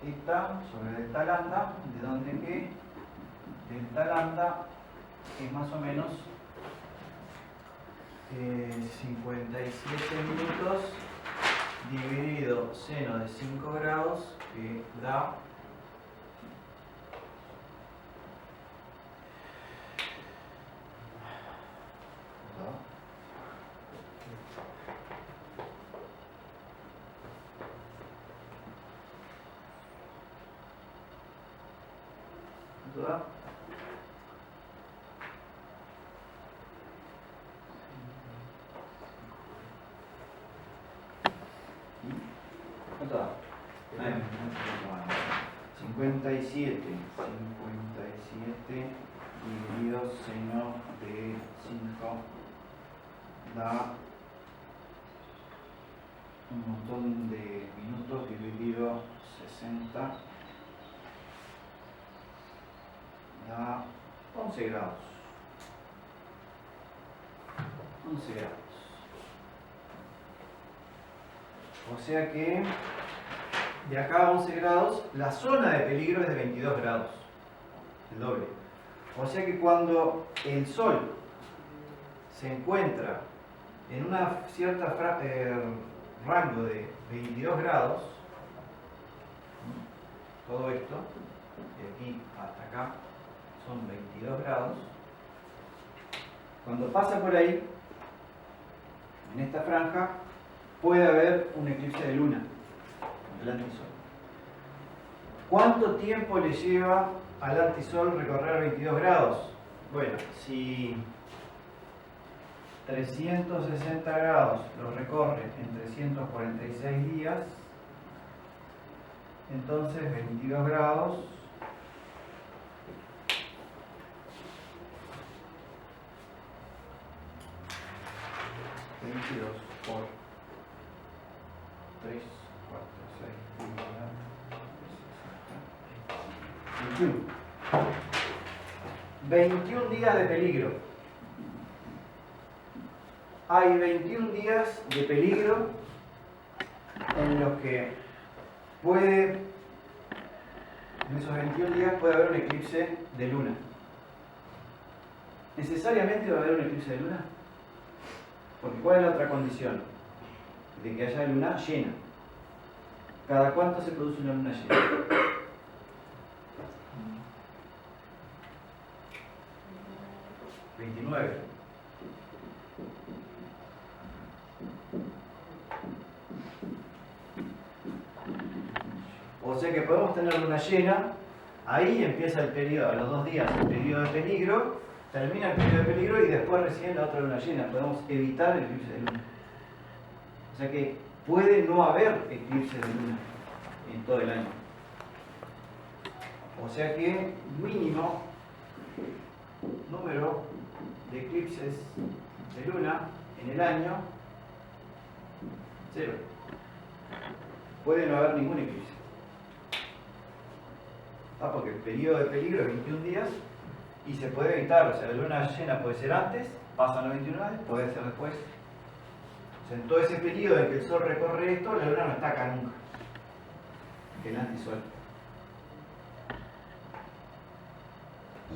eta sobre delta lambda, de donde que delta lambda es más o menos 57 minutos dividido seno de 5 grados, que da ¿cuánto da? ¿Cuánto da? 57 dividido seno de 5 da un montón de minutos dividido 60 da 11 grados. 11 grados. O sea que de acá a 11 grados, la zona de peligro es de 22 grados, el doble. O sea que cuando el Sol se encuentra en una cierta rango de 22 grados, todo esto, de aquí hasta acá, son 22 grados, cuando pasa por ahí, en esta franja, puede haber un eclipse de luna, el antisol. ¿Cuánto tiempo le lleva al antisol recorrer 22 grados? Bueno, si 360 grados lo recorre en 346 días, entonces 22 grados por 3, 4, 6, 21 días de peligro. Hay 21 días de peligro en los que en esos 21 días puede haber un eclipse de luna. ¿Necesariamente va a haber un eclipse de luna? Porque ¿cuál es la otra condición? De que haya luna llena. ¿Cada cuánto se produce una luna llena? ¿29? O sea que podemos tener luna llena, ahí empieza el periodo, a los 2 días, el periodo de peligro, termina el periodo de peligro y después recién la otra luna llena. Podemos evitar el eclipse de luna. O sea que puede no haber eclipse de luna en todo el año. O sea que mínimo número de eclipses de luna en el año, 0. Puede no haber ningún eclipse. Porque el periodo de peligro es 21 días y se puede evitar. O sea, la luna llena puede ser antes, pasan los 29 días, puede ser después. O sea, en todo ese periodo en que el Sol recorre esto, la luna no está acá nunca, que el antisol.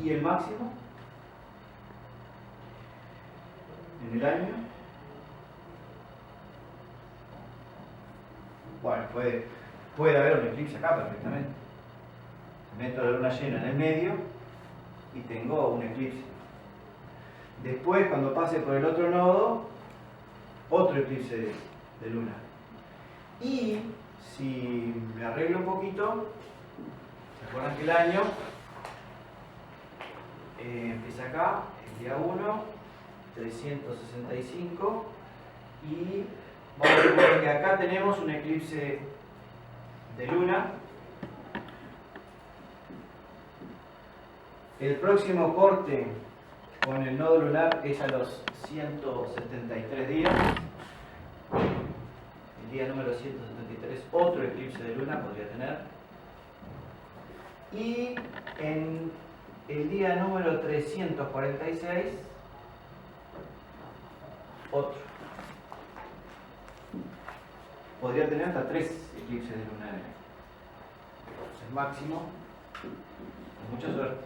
¿Y el máximo? En el año. Bueno, puede haber un eclipse acá perfectamente. Meto la luna llena en el medio y tengo un eclipse. Después, cuando pase por el otro nodo, otro eclipse de luna. Y si me arreglo un poquito, ¿se acuerdan que el año empieza acá, el día 1, 365, y vamos a ver que acá tenemos un eclipse de luna. El próximo corte con el nodo lunar es a los 173 días. El día número 173, otro eclipse de luna podría tener. Y en el día número 346, otro. Podría tener hasta 3 eclipses eclipses de luna en el año. El máximo, con mucha suerte.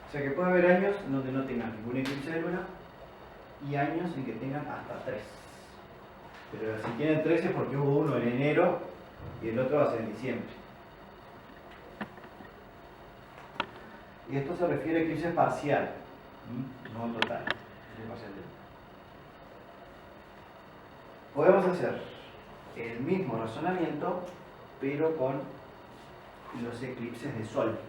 O sea que puede haber años en donde no tengan ningún eclipse de luna y años en que tengan hasta 3. Pero si tienen 3 es porque hubo uno en enero y el otro va a ser en diciembre. Y esto se refiere a eclipse parcial, no total. Eclipse parcial de luna. Podemos hacer el mismo razonamiento, pero con los eclipses de sol.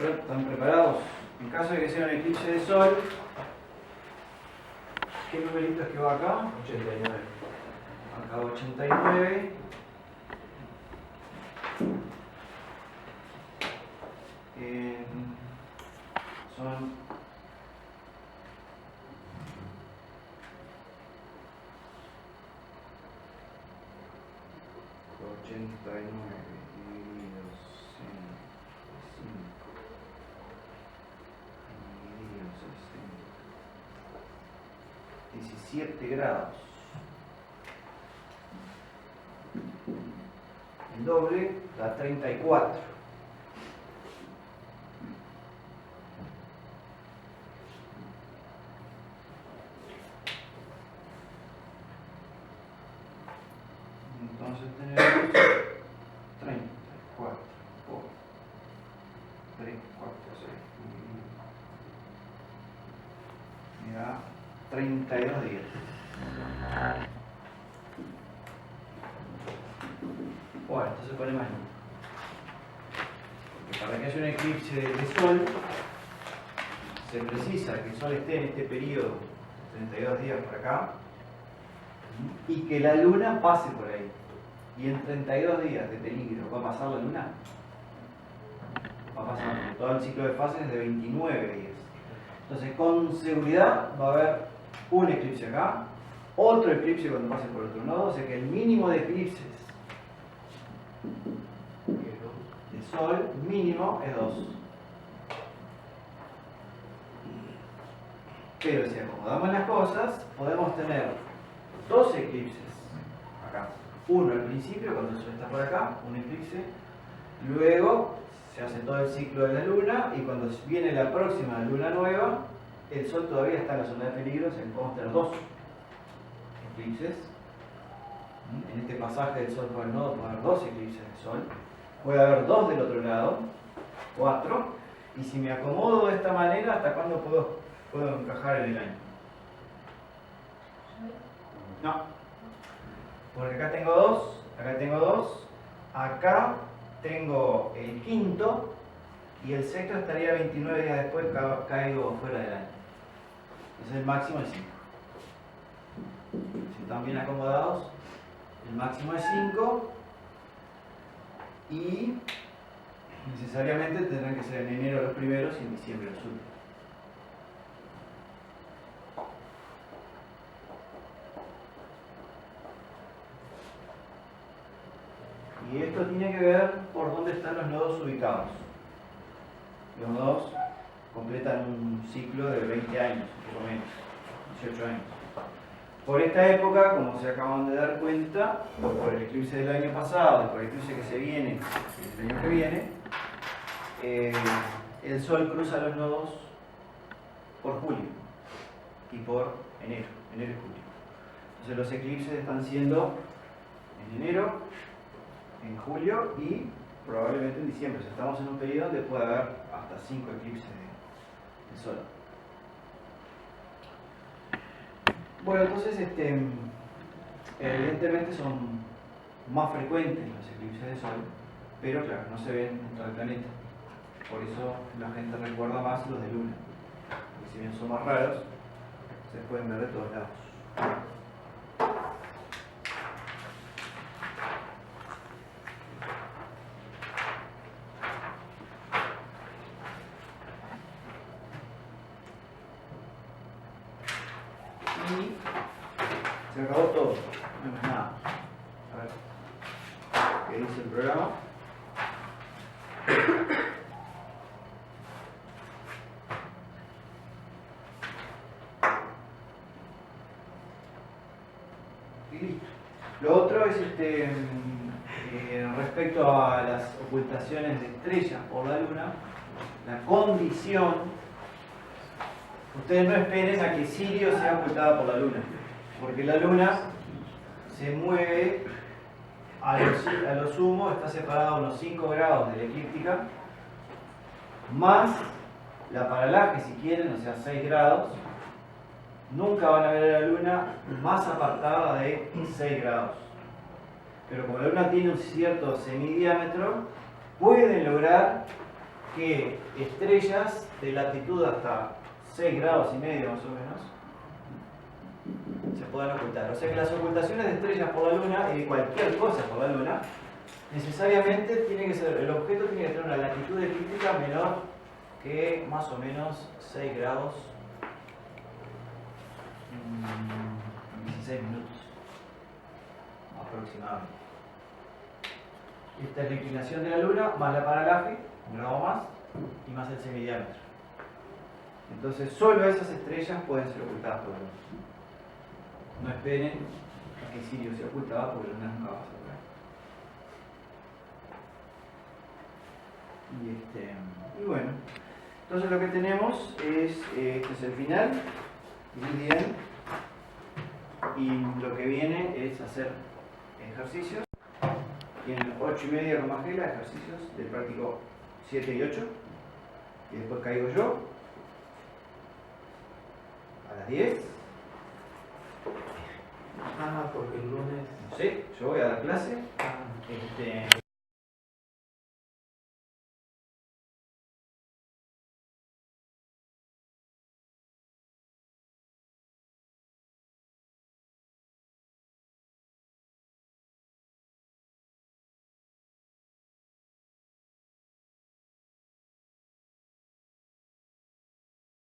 ¿Están preparados? En caso de que sea un eclipse de sol, ¿qué numerito es que va acá? 89. Acá 89. Son 89 divididos en 5 divididos en 17 grados. El doble da 34. Entonces tenemos 34 por 3, 4, 6. Me da 32 días. Bueno, esto se pone más lindo. Porque para que haya un eclipse de sol, se precisa que el sol esté en este periodo, 32 días por acá, y que la luna pase por ahí. Y en 32 días de peligro, ¿va a pasar la luna? Va a pasar, porque todo el ciclo de fases es de 29 días. Entonces, con seguridad va a haber un eclipse acá, otro eclipse cuando pase por otro nodo, o sea que el mínimo de eclipses de sol mínimo es 2. Pero si acomodamos las cosas, podemos tener 2 eclipses acá. Uno al principio, cuando el sol está por acá, un eclipse. Luego se hace todo el ciclo de la luna y cuando viene la próxima luna nueva, el sol todavía está en la zona de peligro, o sea que podemos tener 2 eclipses. En este pasaje del sol por el nodo puede haber 2 eclipses de sol. Puede haber 2 del otro lado, 4. Y si me acomodo de esta manera, ¿hasta cuándo puedo encajar en el año? No. Porque acá tengo 2, acá tengo 2, acá tengo el quinto y el sexto estaría 29 días después caigo fuera del año. Entonces el máximo es 5. Si están bien acomodados, el máximo es 5 y necesariamente tendrán que ser en enero los primeros y en diciembre los últimos. Y esto tiene que ver por dónde están los nodos ubicados. Los nodos completan un ciclo de 20 años, un poco menos, 18 años. Por esta época, como se acaban de dar cuenta, por el eclipse del año pasado y por el eclipse que se viene, el año que viene, el Sol cruza los nodos por julio y por enero y julio. Entonces los eclipses están siendo en enero, en julio y probablemente en diciembre. O sea, estamos en un periodo donde puede haber hasta 5 eclipses de Sol. Bueno, entonces evidentemente son más frecuentes los eclipses de Sol, pero claro, no se ven en todo el planeta. Por eso la gente recuerda más los de Luna, porque si bien son más raros, se pueden ver de todos lados. Se acabó todo. No hay más nada. A ver. ¿Qué dice el programa? Y listo. Lo otro es respecto a las ocultaciones de estrellas por la Luna, la condición, ustedes no esperen a que Sirio sea ocultada por la Luna, porque la Luna se mueve a lo sumo, está separada a unos 5 grados de la eclíptica, más la paralaje si quieren, o sea 6 grados. Nunca van a ver a la Luna más apartada de 6 grados. Pero como la Luna tiene un cierto semidiámetro, pueden lograr que estrellas de latitud hasta 6 grados y medio más o menos se puedan ocultar. O sea que las ocultaciones de estrellas por la Luna y de cualquier cosa por la Luna necesariamente tiene que ser, el objeto tiene que tener una latitud eclíptica menor que más o menos 6 grados 16 minutos aproximadamente. Esta es la inclinación de la Luna más la paralaje, un grado más, y más el semidiámetro. Entonces solo esas estrellas pueden ser ocultadas por la Luna. No esperen a que Sirio sea ocultada porque la Luna nunca va a ser ocultada. Y bueno, entonces lo que tenemos es, este es el final, muy bien, y lo que viene es hacer ejercicios. Tienen 8:30 con Magela, ejercicios del práctico 7 y 8, y después caigo yo a las 10. Ah, porque el lunes. Sí, yo voy a dar clase.